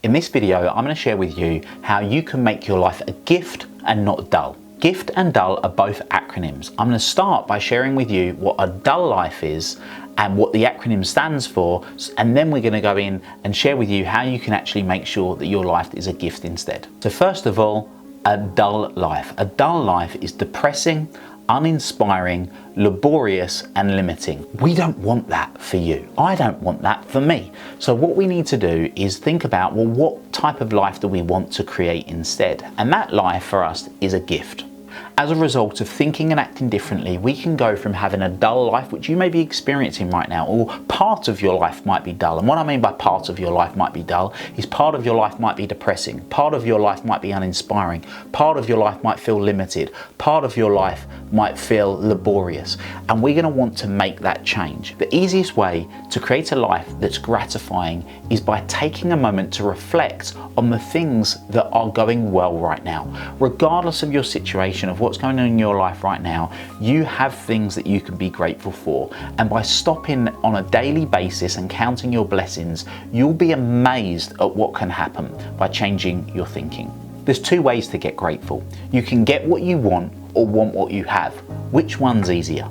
In this video, I'm going to share with you how you can make your life a gift and not dull. Gift and dull are both acronyms. I'm going to start by sharing with you what a dull life is and what the acronym stands for, and then we're going to go in and share with you how you can actually make sure that your life is a gift instead. So first of all, a dull life. A dull life is depressing, uninspiring, laborious and limiting. We don't want that for you. I don't want that for me. So what we need to do is think about, well, what type of life do we want to create instead? And that life for us is a gift. As a result of thinking and acting differently, we can go from having a dull life, which you may be experiencing right now, or part of your life might be dull. And what I mean by part of your life might be dull is part of your life might be depressing, part of your life might be uninspiring, part of your life might feel limited, part of your life might feel laborious. And we're going to want to make that change. The easiest way to create a life that's gratifying is by taking a moment to reflect on the things that are going well right now. Regardless of your situation, of what's going on in your life right now, you have things that you can be grateful for. And by stopping on a daily basis and counting your blessings, you'll be amazed at what can happen by changing your thinking. There's two ways to get grateful. You can get what you want or want what you have. Which one's easier?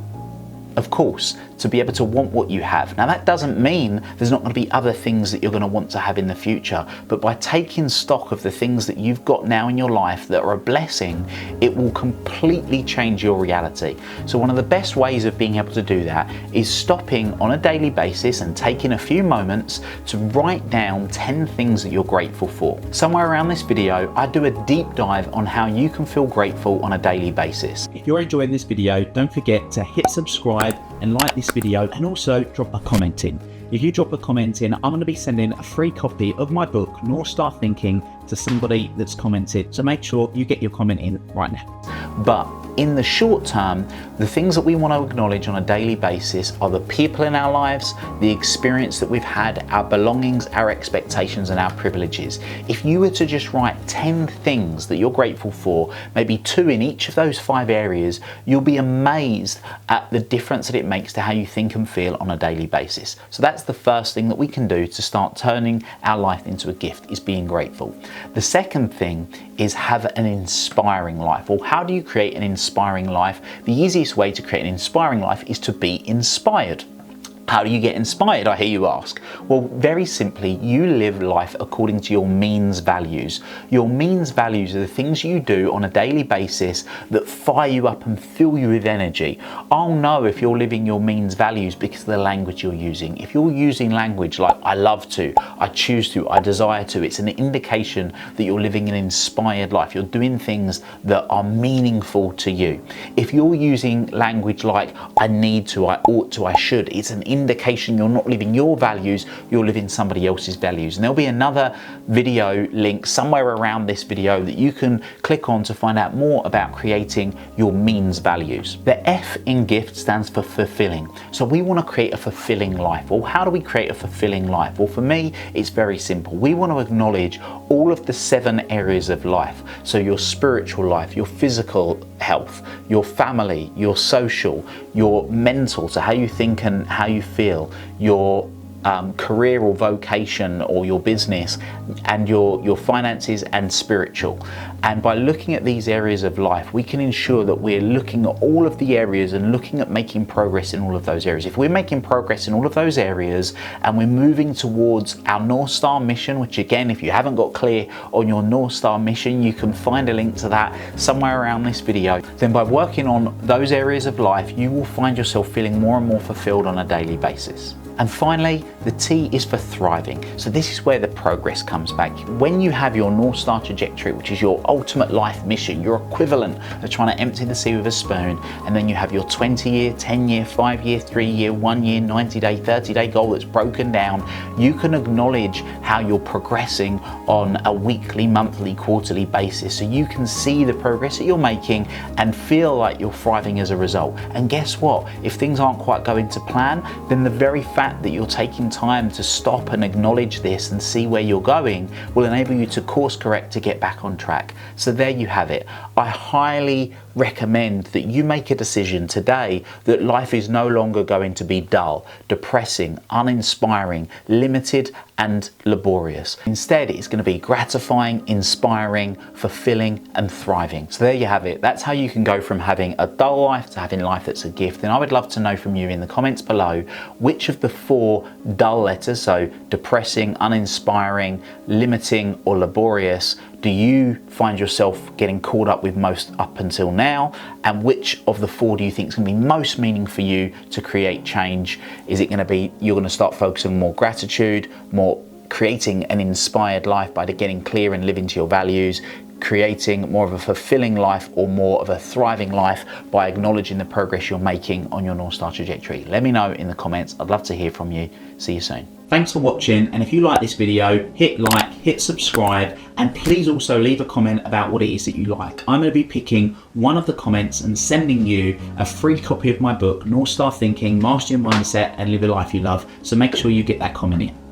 Of course, to be able to want what you have. Now that doesn't mean there's not going to be other things that you're going to want to have in the future, but by taking stock of the things that you've got now in your life that are a blessing, it will completely change your reality. So one of the best ways of being able to do that is stopping on a daily basis and taking a few moments to write down 10 things that you're grateful for. Somewhere around this video, I do a deep dive on how you can feel grateful on a daily basis. If you're enjoying this video, don't forget to hit subscribe and like this video, and also drop a comment in. If you drop a comment in, I'm going to be sending a free copy of my book, North Star Thinking, to somebody that's commented. So make sure you get your comment in right now. But in the short term, the things that we want to acknowledge on a daily basis are the people in our lives, the experience that we've had, our belongings, our expectations and our privileges. If you were to just write 10 things that you're grateful for, maybe 2 in each of those 5 areas, you'll be amazed at the difference that it makes to how you think and feel on a daily basis. So that's the first thing that we can do to start turning our life into a gift, is being grateful. The second thing is have an inspiring life. Well, how do you create an inspiring life? The easiest way to create an inspiring life is to be inspired. How do you get inspired, I hear you ask? Well, very simply, you live life according to your means values. Your means values are the things you do on a daily basis that fire you up and fill you with energy. I'll know if you're living your means values because of the language you're using. If you're using language like I love to, I choose to, I desire to, it's an indication that you're living an inspired life. You're doing things that are meaningful to you. If you're using language like I need to, I ought to, I should, it's an indication you're not living your values, you're living somebody else's values. And there'll be another video link somewhere around this video that you can click on to find out more about creating your means values. The F in gift stands for fulfilling. So we want to create a fulfilling life. Well, how do we create a fulfilling life? Well, for me, it's very simple. We want to acknowledge all of the 7 areas of life. So your spiritual life, your physical health, your family, your social, your mental, so how you think and how you feel, your career or vocation or your business, and your finances and spiritual. And by looking at these areas of life, we can ensure that we're looking at all of the areas and looking at making progress in all of those areas. If we're making progress in all of those areas and we're moving towards our North Star mission, which again, if you haven't got clear on your North Star mission, you can find a link to that somewhere around this video. Then by working on those areas of life, you will find yourself feeling more and more fulfilled on a daily basis. And finally, the T is for thriving. So this is where the progress comes back. When you have your North Star trajectory, which is your ultimate life mission, your equivalent of trying to empty the sea with a spoon, and then you have your 20-year, 10-year, 5-year, 3-year, 1-year, 90-day, 30-day goal that's broken down, you can acknowledge how you're progressing on a weekly, monthly, quarterly basis. So you can see the progress that you're making and feel like you're thriving as a result. And guess what? If things aren't quite going to plan, then the very fact that you're taking time to stop and acknowledge this and see where you're going will enable you to course correct to get back on track. So there you have it. I highly recommend that you make a decision today that life is no longer going to be dull, depressing, uninspiring, limited and laborious. Instead, it's going to be gratifying, inspiring, fulfilling, and thriving. So there you have it. That's how you can go from having a dull life to having life that's a gift. And I would love to know from you in the comments below, which of the 4 dull letters, so depressing, uninspiring, limiting, or laborious, do you find yourself getting caught up with most up until now? And which of the 4 do you think is going to be most meaning for you to create change? Is it going to be you're going to start focusing on more gratitude, more creating an inspired life by getting clear and living to your values, creating more of a fulfilling life or more of a thriving life by acknowledging the progress you're making on your North Star trajectory? Let me know in the comments. I'd love to hear from you. See you soon. Thanks for watching, and if you like this video, hit like, hit subscribe, and please also leave a comment about what it is that you like. I'm going to be picking one of the comments and sending you a free copy of my book, North Star Thinking, Master Your Mindset and Live a Life You Love. So make sure you get that comment in.